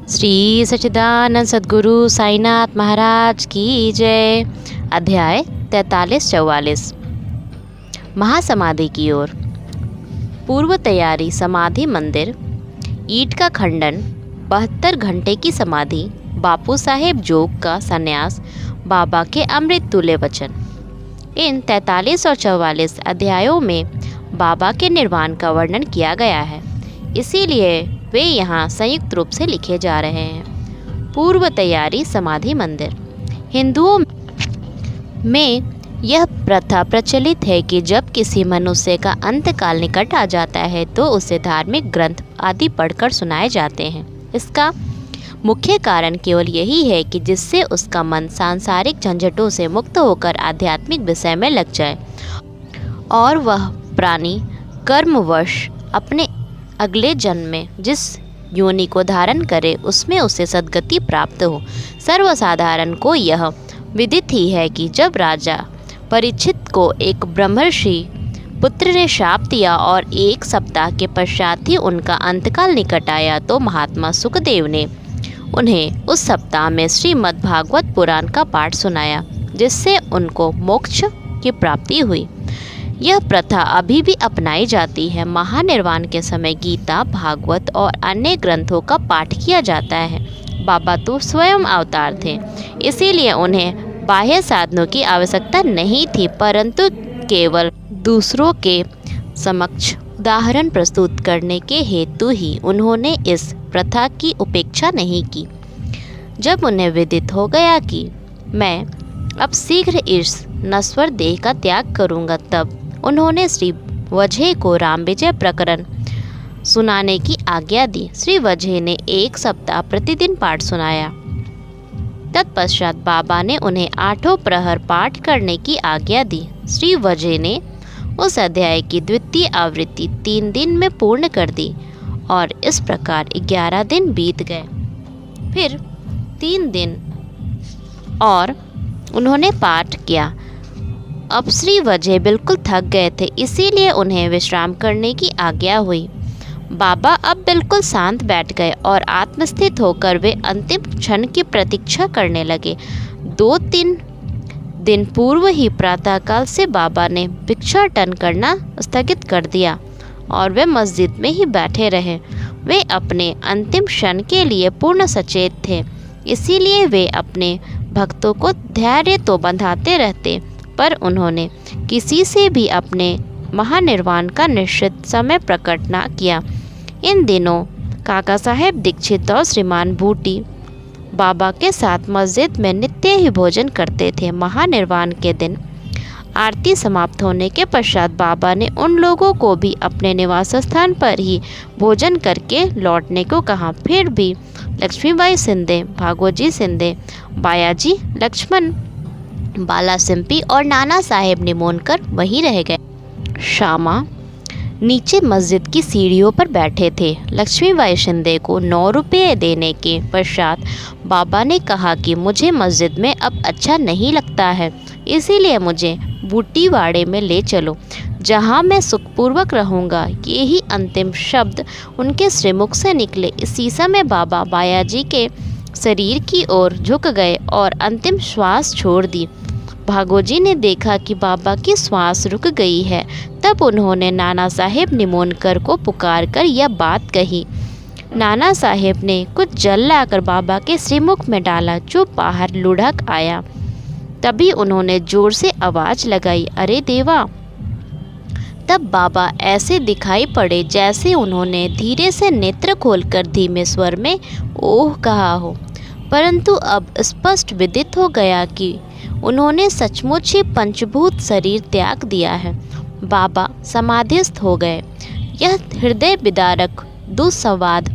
श्री सच्चिदानंद सद्गुरु साईनाथ महाराज की जय। अध्याय 43-44 महासमाधि की ओर। पूर्व तैयारी। समाधि मंदिर, ईंट का खंडन, 72 घंटे की समाधि, बापू साहेब जोग का संन्यास, बाबा के अमृत तुल्य वचन। इन 43 और 44 अध्यायों में बाबा के निर्वाण का वर्णन किया गया है, इसीलिए वे यहाँ संयुक्त रूप से लिखे जा रहे हैं। पूर्व तैयारी। समाधि मंदिर। हिंदुओं में यह प्रथा प्रचलित है कि जब किसी मनुष्य का अंतकाल निकट आ जाता है तो उसे धार्मिक ग्रंथ आदि पढ़कर सुनाए जाते हैं। इसका मुख्य कारण केवल यही है कि जिससे उसका मन सांसारिक झंझटों से मुक्त होकर आध्यात्मिक विषय में लग जाए और वह प्राणी कर्मवश अपने अगले जन्म में जिस योनि को धारण करे उसमें उसे सद्गति प्राप्त हो। सर्वसाधारण को यह विदित ही है कि जब राजा परीक्षित को एक ब्रह्मर्षि पुत्र ने शाप दिया और 1 सप्ताह के पश्चात ही उनका अंतकाल निकट आया तो महात्मा सुखदेव ने उन्हें उस सप्ताह में श्रीमद् भागवत पुराण का पाठ सुनाया, जिससे उनको मोक्ष की प्राप्ति हुई। यह प्रथा अभी भी अपनाई जाती है। महानिर्वाण के समय गीता, भागवत और अन्य ग्रंथों का पाठ किया जाता है। बाबा तो स्वयं अवतार थे, इसीलिए उन्हें बाह्य साधनों की आवश्यकता नहीं थी, परंतु केवल दूसरों के समक्ष उदाहरण प्रस्तुत करने के हेतु ही उन्होंने इस प्रथा की उपेक्षा नहीं की। जब उन्हें विदित हो गया कि मैं अब शीघ्र इस नश्वर देह का त्याग करूँगा, तब उन्होंने श्री वजह को राम विजय प्रकरण सुनाने की आज्ञा दी। श्री वजह ने 1 सप्ताह प्रतिदिन पाठ सुनाया। तत्पश्चात बाबा ने उन्हें 8 प्रहर पाठ करने की आज्ञा दी। श्री वजह ने उस अध्याय की द्वितीय आवृत्ति 3 दिन में पूर्ण कर दी और इस प्रकार 11 दिन बीत गए। फिर 3 दिन और उन्होंने पाठ किया। अब श्री वजह बिल्कुल थक गए थे, इसीलिए उन्हें विश्राम करने की आज्ञा हुई। बाबा अब बिल्कुल शांत बैठ गए और आत्मस्थित होकर वे अंतिम क्षण की प्रतीक्षा करने लगे। 2-3 दिन पूर्व ही प्रातःकाल से बाबा ने भिक्षाटन करना स्थगित कर दिया और वे मस्जिद में ही बैठे रहे। वे अपने अंतिम क्षण के लिए पूर्ण सचेत थे, इसीलिए वे अपने भक्तों को धैर्य तो बंधाते रहते, पर उन्होंने किसी से भी अपने महानिर्वाण का निश्चित समय प्रकट न किया। इन दिनों काका साहेब दीक्षित और श्रीमान बूटी बाबा के साथ मस्जिद में नित्य ही भोजन करते थे। महानिर्वाण के दिन आरती समाप्त होने के पश्चात बाबा ने उन लोगों को भी अपने निवास स्थान पर ही भोजन करके लौटने को कहा। फिर भी लक्ष्मीबाई सिंधे, भागोजी सिंधे, बायाजी लक्ष्मण, बाला सिंपी और नाना साहेब निमोनकर वहीं रह गए। श्यामा नीचे मस्जिद की सीढ़ियों पर बैठे थे। लक्ष्मीबाई शिंदे को 9 रुपये देने के पश्चात बाबा ने कहा कि मुझे मस्जिद में अब अच्छा नहीं लगता है, इसीलिए मुझे बूटीवाड़े में ले चलो, जहां मैं सुखपूर्वक रहूँगा। यही अंतिम शब्द उनके श्रीमुख से निकले। इसी समय बाबा बायाजी के शरीर की ओर झुक गए और अंतिम श्वास छोड़ दी। भागोजी ने देखा कि बाबा की श्वास रुक गई है, तब उन्होंने नाना साहेब निमोनकर को पुकारकर यह बात कही। नाना साहेब ने कुछ जल लाकर बाबा के श्रीमुख में डाला, जो बाहर लुढ़क आया। तभी उन्होंने जोर से आवाज़ लगाई, अरे देवा! तब बाबा ऐसे दिखाई पड़े जैसे उन्होंने धीरे से नेत्र खोलकर धीमे स्वर में ओह कहा हो, परंतु अब स्पष्ट विदित हो गया कि उन्होंने सचमुच ही पंचभूत शरीर त्याग दिया है। बाबा समाधिस्थ हो गए। यह हृदय विदारक दुस्संवाद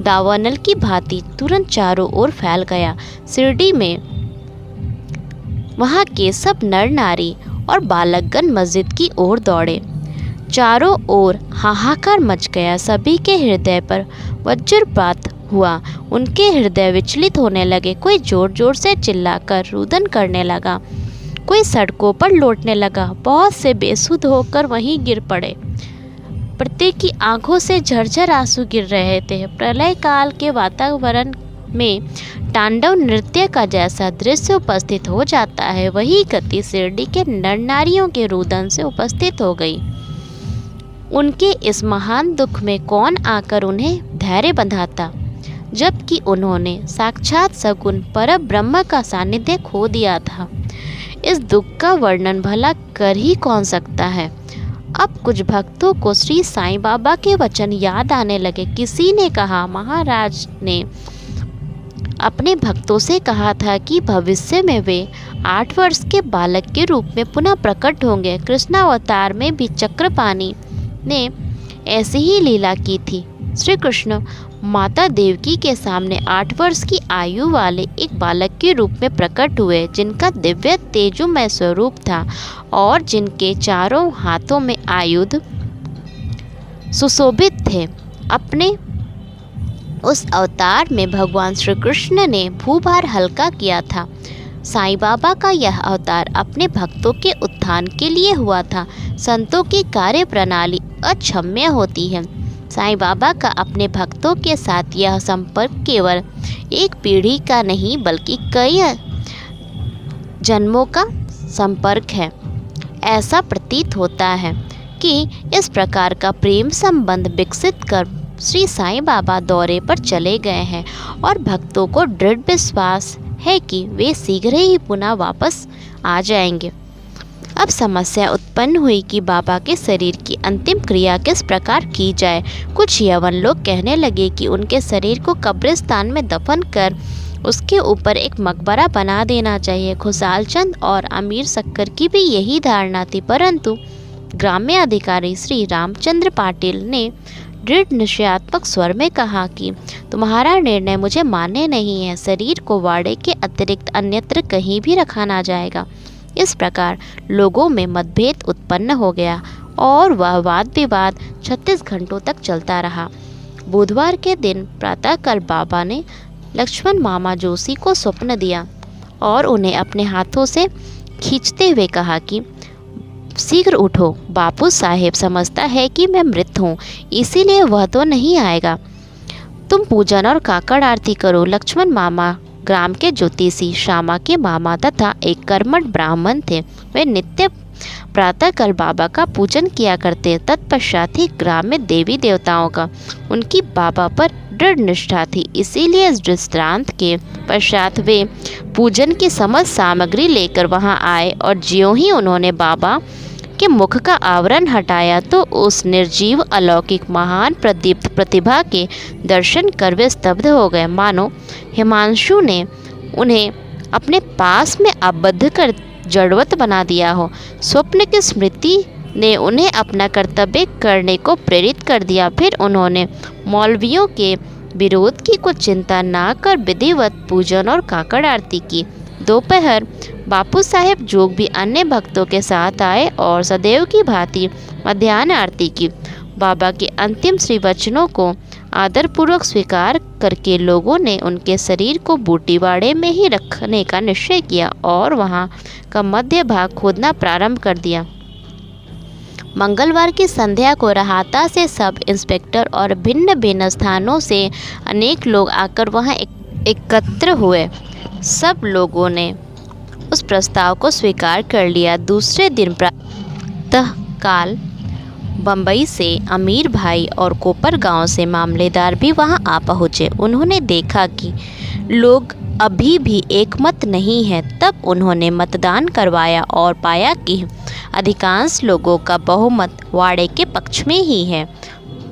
दावानल की भांति तुरंत चारों ओर फैल गया। शिरडी में वहाँ के सब नर नारी और बालकगण मस्जिद की ओर दौड़े। चारों ओर हाहाकार मच गया। सभी के हृदय पर वज्रपात हुआ। उनके हृदय विचलित होने लगे। कोई जोर जोर से चिल्लाकर रुदन करने लगा, कोई सड़कों पर लौटने लगा। बहुत से बेसुध होकर वहीं गिर पड़े। प्रत्येक की आंखों से झरझर आंसू गिर रहे थे। प्रलय काल के वातावरण में तांडव नृत्य का जैसा दृश्य उपस्थित हो जाता है, वही गति शिरडी के नर नारियों के रुदन से उपस्थित हो गई। उनके इस महान दुख में कौन आकर उन्हें धैर्य बंधाता, जबकि उन्होंने साक्षात सगुण परम ब्रह्म का सानिध्य खो दिया था। इस दुख का वर्णन भला कर ही कौन सकता है। अब कुछ भक्तों को श्री साईं बाबा के वचन याद आने लगे। किसी ने कहा, महाराज ने अपने भक्तों से कहा था कि भविष्य में वे 8 वर्ष के बालक के रूप में पुनः प्रकट होंगे। कृष्णावतार में भी चक्रपाणि ने ऐसी ही लीला की थी। श्री कृष्ण माता देवकी के सामने 8 वर्ष की आयु वाले एक बालक के रूप में प्रकट हुए, जिनका दिव्य तेजोमय स्वरूप था और जिनके चारों हाथों में आयुध सुशोभित थे। अपने उस अवतार में भगवान श्री कृष्ण ने भूभार हल्का किया था। साईं बाबा का यह अवतार अपने भक्तों के उत्थान के लिए हुआ था। संतों की कार्य प्रणाली अक्षम्य होती है। साईं बाबा का अपने भक्तों के साथ यह संपर्क केवल एक पीढ़ी का नहीं बल्कि कई जन्मों का संपर्क है। ऐसा प्रतीत होता है कि इस प्रकार का प्रेम संबंध विकसित कर श्री साईं बाबा दौरे पर चले गए हैं और भक्तों को दृढ़ विश्वास है कि वे शीघ्र ही पुनः वापस आ जाएंगे। अब समस्या उत्पन्न हुई कि बाबा के शरीर की अंतिम क्रिया किस प्रकार की जाए। कुछ यवन लोग कहने लगे कि उनके शरीर को कब्रिस्तान में दफन कर उसके ऊपर एक मकबरा बना देना चाहिए। खुशाल चंद और अमीर शक्कर की भी यही धारणा थी, परंतु ग्राम्य अधिकारी श्री रामचंद्र पाटिल ने दृढ़ निश्चयात्मक स्वर में कहा कि तुम्हारा निर्णय मुझे मान्य नहीं है। शरीर को वाड़े के अतिरिक्त अन्यत्र कहीं भी रखा ना जाएगा। इस प्रकार लोगों में मतभेद उत्पन्न हो गया और वह वाद विवाद 36 घंटों तक चलता रहा। बुधवार के दिन प्रातःकाल बाबा ने लक्ष्मण मामा जोशी को स्वप्न दिया और उन्हें अपने हाथों से खींचते हुए कहा कि शीघ्र उठो, बापू साहेब समझता है कि मैं मृत हूँ, इसीलिए वह तो नहीं आएगा। तुम पूजन और काकड़ आरती करो। लक्ष्मण मामा ग्राम के ज्योतिषी श्यामा के मामा तथा एक कर्मठ ब्राह्मण थे। वे नित्य प्रातःकाल बाबा का पूजन किया करते। तत्पश्चात ही ग्राम में देवी देवताओं का उनकी बाबा पर दृढ़ निष्ठा थी, इसीलिए इस दृष्टांत के पश्चात वे पूजन की समस्त सामग्री लेकर वहां आए और ज्यों ही उन्होंने बाबा के मुख का आवरण हटाया तो उस निर्जीव अलौकिक महान प्रदीप्त प्रतिभा के दर्शन कर वे स्तब्ध हो गए, मानो हिमांशु ने उन्हें अपने पास में आबद्ध कर जड़वत बना दिया हो। स्वप्न की स्मृति ने उन्हें अपना कर्तव्य करने को प्रेरित कर दिया। फिर उन्होंने मौलवियों के विरोध की कुछ चिंता ना कर विधिवत पूजन और काकड़ आरती की। दोपहर बापू साहेब जोग भी अन्य भक्तों के साथ आए और सदैव की भांति मध्याह्न आरती की। बाबा के अंतिम श्री वचनों को आदरपूर्वक स्वीकार करके लोगों ने उनके शरीर को बूटीवाड़े में ही रखने का निश्चय किया और वहां का मध्य भाग खोदना प्रारंभ कर दिया। मंगलवार की संध्या को रहाता से सब इंस्पेक्टर और भिन्न भिन्न स्थानों से अनेक लोग आकर वहां एकत्र हुए। सब लोगों ने उस प्रस्ताव को स्वीकार कर लिया। दूसरे दिन प्रातःकाल बम्बई से अमीर भाई और कोपर गांव से मामलेदार भी वहां आ पहुँचे। उन्होंने देखा कि लोग अभी भी एकमत नहीं है। तब उन्होंने मतदान करवाया और पाया कि अधिकांश लोगों का बहुमत वाड़े के पक्ष में ही है।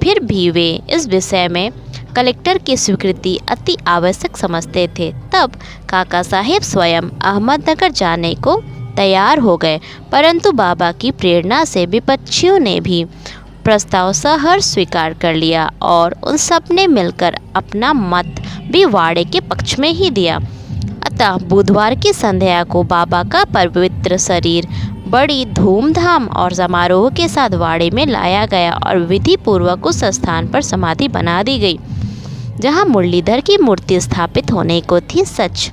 फिर भी वे इस विषय में कलेक्टर की स्वीकृति अति आवश्यक समझते थे। तब काका साहेब स्वयं अहमदनगर जाने को तैयार हो गए, परंतु बाबा की प्रेरणा से विपक्षियों ने भी प्रस्ताव सहर्ष स्वीकार कर लिया और उन सब ने मिलकर अपना मत भी वाड़े के पक्ष में ही दिया। अतः बुधवार की संध्या को बाबा का पवित्र शरीर बड़ी धूमधाम और समारोह के साथ वाड़े में लाया गया और विधि पूर्वक उस स्थान पर समाधि बना दी गई जहां मुरलीधर की मूर्ति स्थापित होने को थी। सच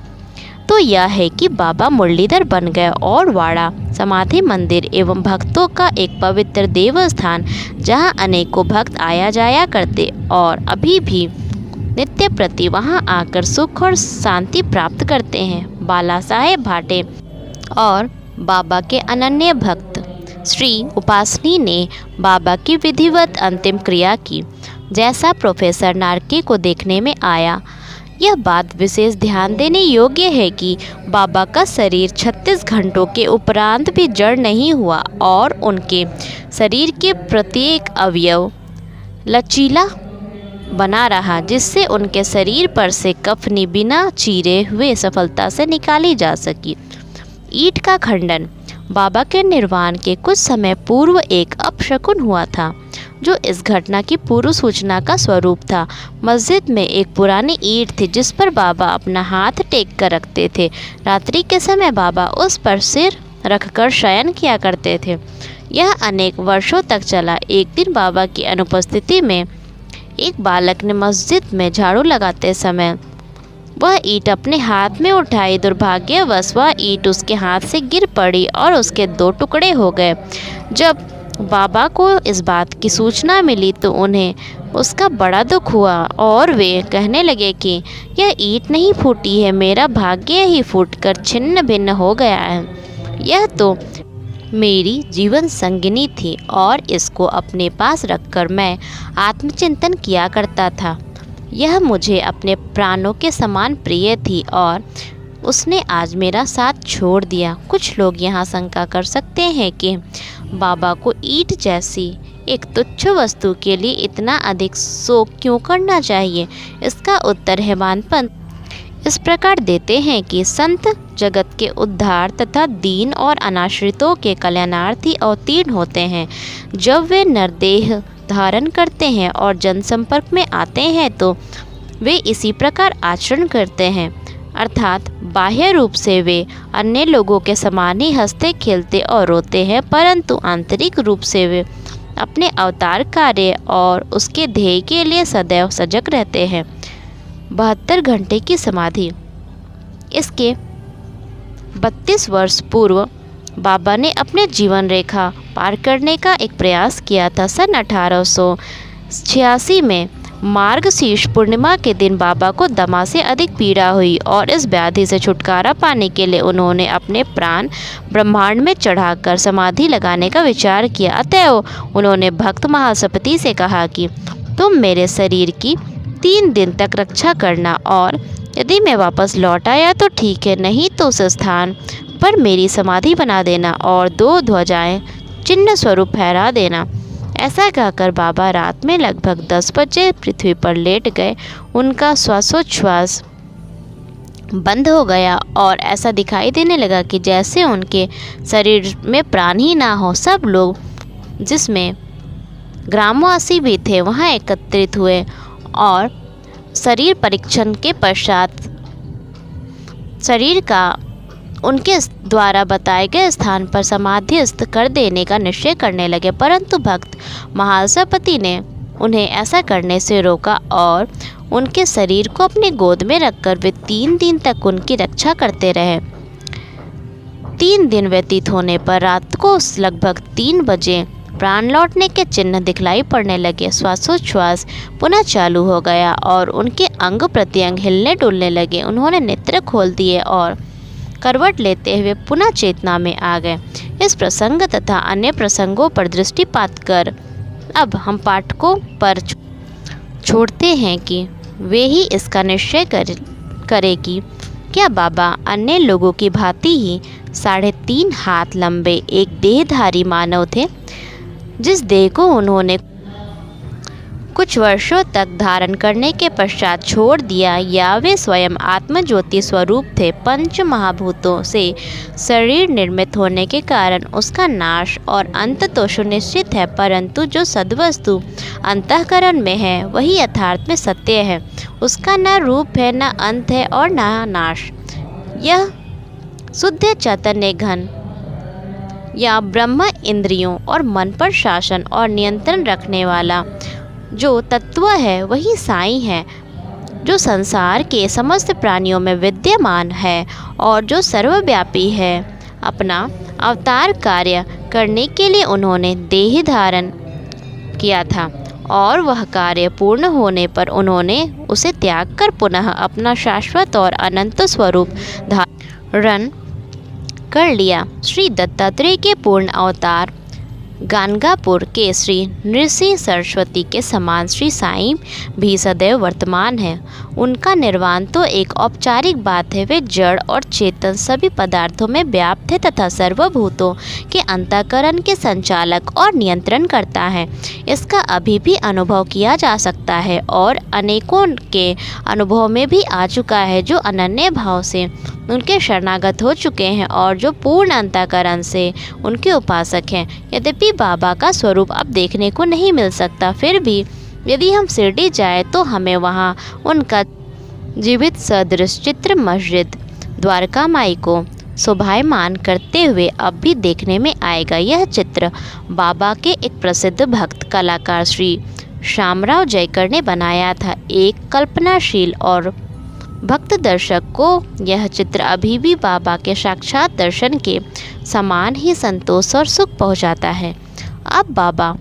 तो यह है कि बाबा मुरलीधर बन गए और वाड़ा समाधि मंदिर एवं भक्तों का एक पवित्र देवस्थान जहां अनेकों भक्त आया जाया करते और अभी भी नित्य प्रति वहां आकर सुख और शांति प्राप्त करते हैं। बाला साहेब भाटे और बाबा के अनन्य भक्त श्री उपासनी ने बाबा की विधिवत अंतिम क्रिया की, जैसा प्रोफेसर नार्के को देखने में आया। यह बात विशेष ध्यान देने योग्य है कि बाबा का शरीर 36 घंटों के उपरांत भी जड़ नहीं हुआ और उनके शरीर के प्रत्येक अवयव लचीला बना रहा, जिससे उनके शरीर पर से कफनी बिना चीरे हुए सफलता से निकाली जा सकी। ईंट का खंडन बाबा के निर्वाण के कुछ समय पूर्व एक अपशकुन हुआ था, जो इस घटना की पूर्व सूचना का स्वरूप था। मस्जिद में एक पुरानी ईंट थी जिस पर बाबा अपना हाथ टेक कर रखते थे। रात्रि के समय बाबा उस पर सिर रखकर शयन किया करते थे। यह अनेक वर्षों तक चला। एक दिन बाबा की अनुपस्थिति में एक बालक ने मस्जिद में झाड़ू लगाते समय वह ईंट अपने हाथ में उठाई। दुर्भाग्यवश वह ईंट उसके हाथ से गिर पड़ी और उसके 2 टुकड़े हो गए। जब बाबा को इस बात की सूचना मिली तो उन्हें उसका बड़ा दुख हुआ और वे कहने लगे कि यह ईंट नहीं फूटी है, मेरा भाग्य ही फूटकर छिन्न भिन्न हो गया है। यह तो मेरी जीवन संगिनी थी और इसको अपने पास रखकर मैं आत्मचिंतन किया करता था। यह मुझे अपने प्राणों के समान प्रिय थी और उसने आज मेरा साथ छोड़ दिया। कुछ लोग यहाँ शंका कर सकते हैं कि बाबा को ईंट जैसी एक तुच्छ वस्तु के लिए इतना अधिक शोक क्यों करना चाहिए। इसका उत्तर हेमानपंत इस प्रकार देते हैं कि संत जगत के उद्धार तथा दीन और अनाश्रितों के कल्याणार्थी अवतीर्ण होते हैं। जब वे नरदेह धारण करते हैं और जनसंपर्क में आते हैं तो वे इसी प्रकार आचरण करते हैं, अर्थात बाह्य रूप से वे अन्य लोगों के समान ही हंसते खेलते और रोते हैं, परंतु आंतरिक रूप से वे अपने अवतार कार्य और उसके ध्येय के लिए सदैव सजग रहते हैं। 72 घंटे की समाधि। इसके 32 वर्ष पूर्व बाबा ने अपने जीवन रेखा पार करने का एक प्रयास किया था। सन 1886 में मार्गशीर्ष पूर्णिमा के दिन बाबा को दमा से अधिक पीड़ा हुई और इस व्याधि से छुटकारा पाने के लिए उन्होंने अपने प्राण ब्रह्मांड में चढ़ाकर समाधि लगाने का विचार किया। अतएव उन्होंने भक्त महासपति से कहा कि तुम मेरे शरीर की 3 दिन तक रक्षा करना और यदि मैं वापस लौट आया तो ठीक है, नहीं तो उस स्थान पर मेरी समाधि बना देना और 2 ध्वजाएं चिन्ह स्वरूप फहरा देना। ऐसा कहकर बाबा रात में लगभग 10 बजे पृथ्वी पर लेट गए। उनका श्वासोच्छ्वास बंद हो गया और ऐसा दिखाई देने लगा कि जैसे उनके शरीर में प्राण ही ना हो। सब लोग, जिसमें ग्रामवासी भी थे, वहां एकत्रित हुए और शरीर परीक्षण के पश्चात शरीर का उनके द्वारा बताए गए स्थान पर समाधिस्थ कर देने का निश्चय करने लगे, परंतु भक्त महासपति ने उन्हें ऐसा करने से रोका और उनके शरीर को अपनी गोद में रखकर वे 3 दिन तक उनकी रक्षा करते रहे। 3 दिन व्यतीत होने पर रात को लगभग 3 बजे प्राण लौटने के चिन्ह दिखलाई पड़ने लगे। श्वासोच्छ्वास पुनः चालू हो गया और उनके अंग प्रत्यंग हिलने डुलने लगे। उन्होंने नेत्र खोल दिए और करवट लेते हुए पुनः चेतना में आ गए। इस प्रसंग तथा अन्य प्रसंगों पर दृष्टिपात कर अब हम पाठकों पर छोड़ते हैं कि वे ही इसका निश्चय करें कि क्या बाबा अन्य लोगों की भांति ही 3.5 हाथ लंबे एक देहधारी मानव थे, जिस देह को उन्होंने कुछ वर्षों तक धारण करने के पश्चात छोड़ दिया, या वे स्वयं आत्मज्योति स्वरूप थे। 5 महाभूतों से शरीर निर्मित होने के कारण उसका नाश और अंत तो सुनिश्चित है, परंतु जो सद्वस्तु अंतःकरण में है वही यथार्थ में सत्य है। उसका न रूप है, न अंत है और न नाश। यह शुद्ध चैतन्य घन या ब्रह्म इंद्रियों और मन पर शासन और नियंत्रण रखने वाला जो तत्व है वही साईं है, जो संसार के समस्त प्राणियों में विद्यमान है और जो सर्वव्यापी है। अपना अवतार कार्य करने के लिए उन्होंने देह धारण किया था और वह कार्य पूर्ण होने पर उन्होंने उसे त्याग कर पुनः अपना शाश्वत और अनंत स्वरूप धारण कर लिया। श्री दत्तात्रेय के पूर्ण अवतार गाणगापुर के श्री नृसिंह सरस्वती के समान श्री साईं भी सदैव वर्तमान है। उनका निर्वाण तो एक औपचारिक बात है, वे जड़ और चेतन सभी पदार्थों में व्याप्त है तथा सर्वभूतों के अंतःकरण के संचालक और नियंत्रण करता है। इसका अभी भी अनुभव किया जा सकता है और अनेकों के अनुभव में भी आ चुका है, जो अनन्य भाव से उनके शरणागत हो चुके हैं और जो पूर्ण अंतःकरण से उनके उपासक हैं। यद्यपि बाबा का स्वरूप अब देखने को नहीं मिल सकता, फिर भी यदि हम शिरडी जाए तो हमें वहाँ उनका जीवित सदृश चित्र मस्जिद द्वारका माई को शोभायमान करते हुए अब भी देखने में आएगा। यह चित्र बाबा के एक प्रसिद्ध भक्त कलाकार श्री श्यामराव जयकर ने बनाया था। एक कल्पनाशील और भक्त दर्शक को यह चित्र अभी भी बाबा के साक्षात दर्शन के समान ही संतोष और सुख पहुंचाता है। अब बाबा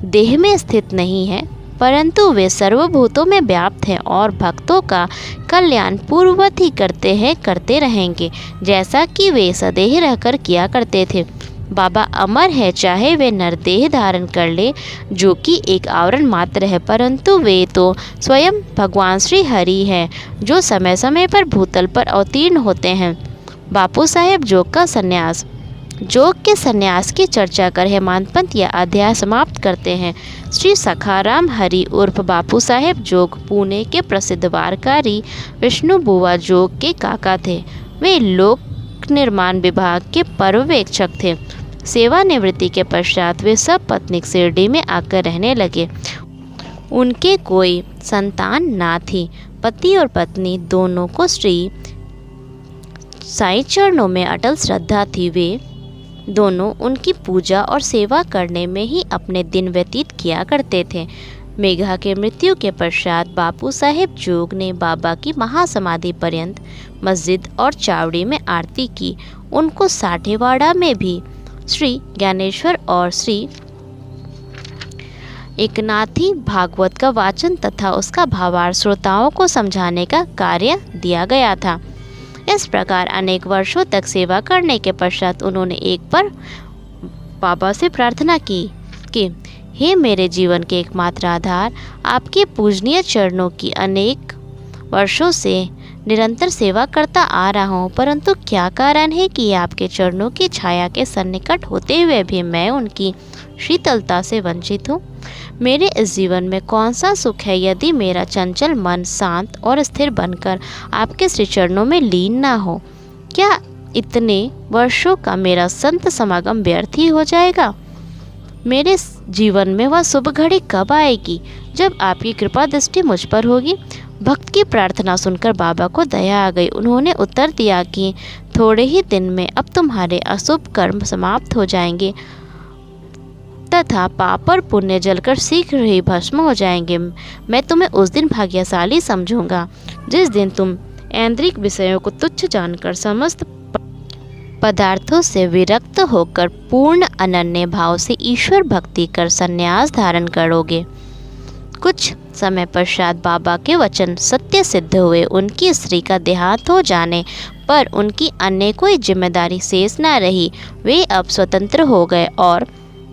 देह में स्थित नहीं है, परंतु वे सर्वभूतों में व्याप्त हैं और भक्तों का कल्याण पूर्ववत ही करते रहेंगे, जैसा कि वे सदेह रहकर किया करते थे। बाबा अमर है, चाहे वे नरदेह धारण कर ले, जो कि एक आवरण मात्र है, परंतु वे तो स्वयं भगवान श्री हरि हैं, जो समय समय पर भूतल पर अवतीर्ण होते हैं। बापू साहेब जोग के संन्यास की चर्चा कर हेमंत पंत यह अध्याय समाप्त करते हैं। श्री सखाराम हरि उर्फ बापू साहेब जोग पुणे के प्रसिद्ध वारकारी विष्णु बुआ जोग के काका थे। वे लोक निर्माण विभाग के पर्यवेक्षक थे। सेवानिवृत्ति के पश्चात वे सब पत्नीक शिरडी में आकर रहने लगे। उनके कोई संतान ना थी। पति और पत्नी दोनों को श्री साईं चरणों में अटल श्रद्धा थी। वे दोनों उनकी पूजा और सेवा करने में ही अपने दिन व्यतीत किया करते थे। मेघा के मृत्यु के पश्चात बापू साहेब जोग ने बाबा की महासमाधि पर्यंत मस्जिद और चावड़ी में आरती की। उनको साठेवाड़ा में भी श्री ज्ञानेश्वर और श्री एकनाथी भागवत का वाचन तथा उसका भावार्थ श्रोताओं को समझाने का कार्य दिया गया था। इस प्रकार अनेक वर्षों तक सेवा करने के पश्चात उन्होंने एक बार बाबा से प्रार्थना की कि हे मेरे जीवन के एकमात्र आधार, आपके पूजनीय चरणों की अनेक वर्षों से निरंतर सेवा करता आ रहा हूँ, परंतु क्या कारण है कि आपके चरणों की छाया के सन्निकट होते हुए भी मैं उनकी शीतलता से वंचित हूँ। मेरे इस जीवन में कौन सा सुख है यदि मेरा चंचल मन शांत और स्थिर बनकर आपके श्री चरणों में लीन ना हो? क्या इतने वर्षों का मेरा संत समागम व्यर्थ ही हो जाएगा? मेरे जीवन में वह शुभ घड़ी कब आएगी जब आपकी कृपा दृष्टि मुझ पर होगी? भक्त की प्रार्थना सुनकर बाबा को दया आ गई। उन्होंने उत्तर दिया कि थोड़े ही दिन में अब तुम्हारे अशुभ कर्म समाप्त हो जाएंगे तथा पाप और पुण्य जलकर शीघ्र ही भस्म हो जाएंगे। मैं तुम्हें उस दिन भाग्यशाली समझूंगा जिस दिन तुम ऐन्द्रिक विषयों को तुच्छ जानकर समस्त पदार्थों से विरक्त होकर पूर्ण अनन्य भाव से ईश्वर भक्ति कर संन्यास धारण करोगे। कुछ समय पश्चात बाबा के वचन सत्य सिद्ध हुए। उनकी स्त्री का देहांत हो जाने पर उनकी अन्य कोई जिम्मेदारी शेष न रही। वे अब स्वतंत्र हो गए और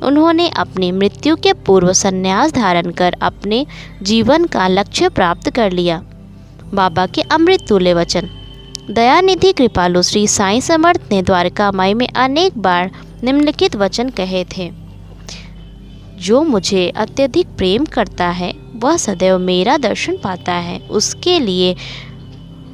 उन्होंने अपनी मृत्यु के पूर्व संन्यास धारण कर अपने जीवन का लक्ष्य प्राप्त कर लिया। बाबा के अमृत तुल्य वचन। दयानिधि कृपालु श्री साईं समर्थ ने द्वारका माई में अनेक बार निम्नलिखित वचन कहे थे। जो मुझे अत्यधिक प्रेम करता है वह सदैव मेरा दर्शन पाता है। उसके लिए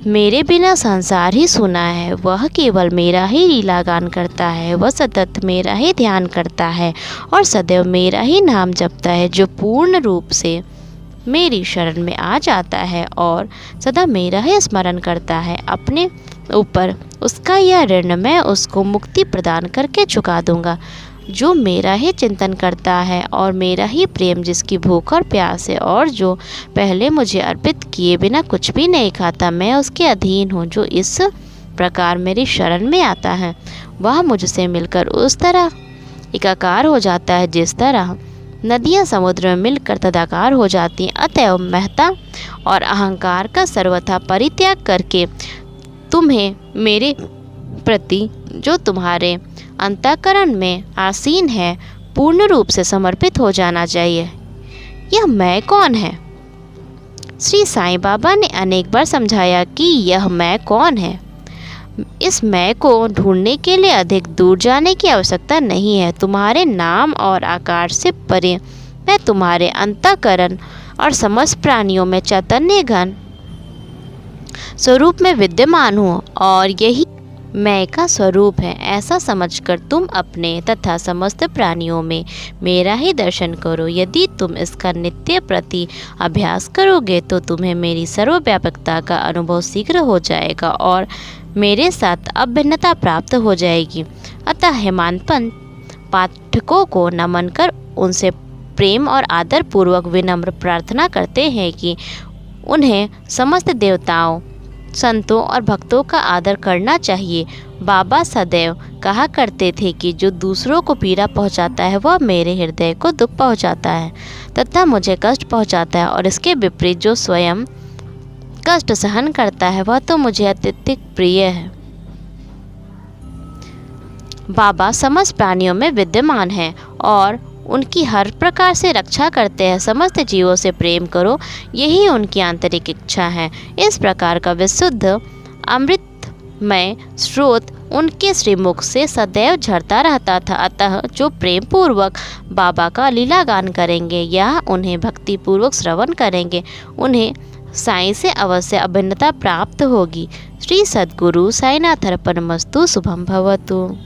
मेरे बिना संसार ही सुना है। वह केवल मेरा ही लीलागान करता है। वह सतत मेरा ही ध्यान करता है और सदैव मेरा ही नाम जपता है। जो पूर्ण रूप से मेरी शरण में आ जाता है और सदा मेरा ही स्मरण करता है, अपने ऊपर उसका यह ऋण मैं उसको मुक्ति प्रदान करके चुका दूंगा। जो मेरा ही चिंतन करता है और मेरा ही प्रेम जिसकी भूख और प्यास है और जो पहले मुझे अर्पित किए बिना कुछ भी नहीं खाता, मैं उसके अधीन हूँ। जो इस प्रकार मेरी शरण में आता है वह मुझसे मिलकर उस तरह एकाकार हो जाता है जिस तरह नदियाँ समुद्र में मिलकर तदाकार हो जाती हैं। अतएव महत्ता और अहंकार का सर्वथा परित्याग करके तुम्हें मेरे प्रति जो तुम्हारे अंतःकरण में आसीन है पूर्ण रूप से समर्पित हो जाना चाहिए। यह मैं कौन है? श्री साईं बाबा ने अनेक बार समझाया कि यह मैं कौन है। इस मैं को ढूंढने के लिए अधिक दूर जाने की आवश्यकता नहीं है। तुम्हारे नाम और आकार से परे मैं तुम्हारे अंतःकरण और समस्त प्राणियों में चैतन्य घन स्वरूप में विद्यमान हूँ और यही मैं का स्वरूप है। ऐसा समझकर तुम अपने तथा समस्त प्राणियों में मेरा ही दर्शन करो। यदि तुम इसका नित्य प्रति अभ्यास करोगे तो तुम्हें मेरी सर्वव्यापकता का अनुभव शीघ्र हो जाएगा और मेरे साथ अभिन्नता प्राप्त हो जाएगी। अतः हेमानपन पाठकों को नमन कर उनसे प्रेम और आदर पूर्वक विनम्र प्रार्थना करते हैं कि उन्हें समस्त देवताओं, संतों और भक्तों का आदर करना चाहिए। बाबा सदैव कहा करते थे कि जो दूसरों को पीड़ा पहुंचाता है वह मेरे हृदय को दुख पहुंचाता है तथा मुझे कष्ट पहुंचाता है, और इसके विपरीत जो स्वयं कष्ट सहन करता है वह तो मुझे अत्यधिक प्रिय है। बाबा समस्त प्राणियों में विद्यमान है और उनकी हर प्रकार से रक्षा करते हैं। समस्त जीवों से प्रेम करो, यही उनकी आंतरिक इच्छा है। इस प्रकार का विशुद्ध अमृतमय स्रोत उनके श्रीमुख से सदैव झरता रहता था। अतः जो प्रेम पूर्वक बाबा का लीला गान करेंगे या उन्हें भक्ति पूर्वक श्रवण करेंगे उन्हें साईं से अवश्य अभिन्नता प्राप्त होगी। श्री सद्गुरु साईनाथ अर्पणमस्तु। शुभम भवतु।